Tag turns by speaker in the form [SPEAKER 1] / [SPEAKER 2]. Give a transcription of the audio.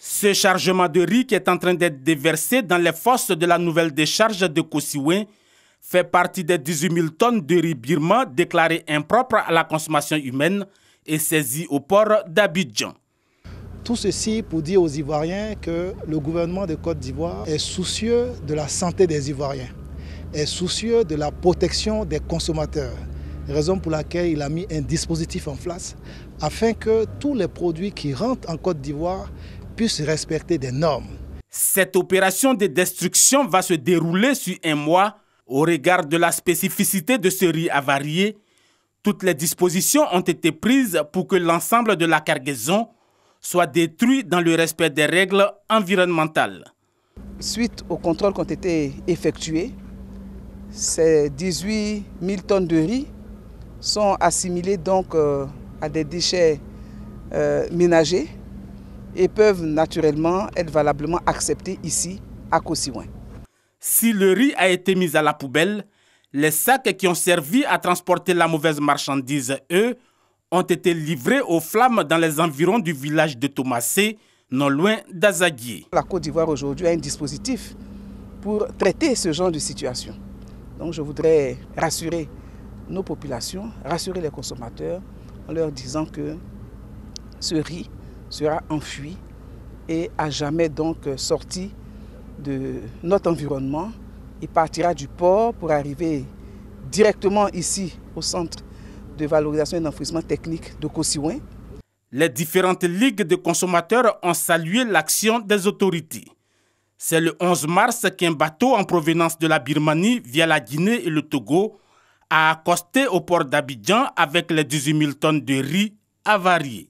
[SPEAKER 1] Ce chargement de riz qui est en train d'être déversé dans les fosses de la nouvelle décharge de Kosiwen fait partie des 18 000 tonnes de riz birman déclarées impropres à la consommation humaine et saisies au port d'Abidjan.
[SPEAKER 2] Tout ceci pour dire aux Ivoiriens que le gouvernement de Côte d'Ivoire est soucieux de la santé des Ivoiriens, est soucieux de la protection des consommateurs, raison pour laquelle il a mis un dispositif en place afin que tous les produits qui rentrent en Côte d'Ivoire puissent respecter des normes.
[SPEAKER 1] Cette opération de destruction va se dérouler sur un mois. Au regard de la spécificité de ce riz avarié, toutes les dispositions ont été prises pour que l'ensemble de la cargaison soit détruit dans le respect des règles environnementales.
[SPEAKER 3] Suite aux contrôles qui ont été effectués, ces 18 000 tonnes de riz sont assimilées donc à des déchets ménagers et peuvent naturellement être valablement acceptés ici à Kosiwen.
[SPEAKER 1] Si le riz a été mis à la poubelle, les sacs qui ont servi à transporter la mauvaise marchandise, eux, ont été livrés aux flammes dans les environs du village de Tomassé, non loin d'Azaguié.
[SPEAKER 3] La Côte d'Ivoire aujourd'hui a un dispositif pour traiter ce genre de situation. Donc je voudrais rassurer nos populations, rassurer les consommateurs en leur disant que ce riz sera enfui et à jamais donc sorti de notre environnement. Il partira du port pour arriver directement ici au centre de valorisation et d'enfouissement technique de Kosiwen.
[SPEAKER 1] Les différentes ligues de consommateurs ont salué l'action des autorités. C'est le 11 mars qu'un bateau en provenance de la Birmanie via la Guinée et le Togo a accosté au port d'Abidjan avec les 18 000 tonnes de riz avarié.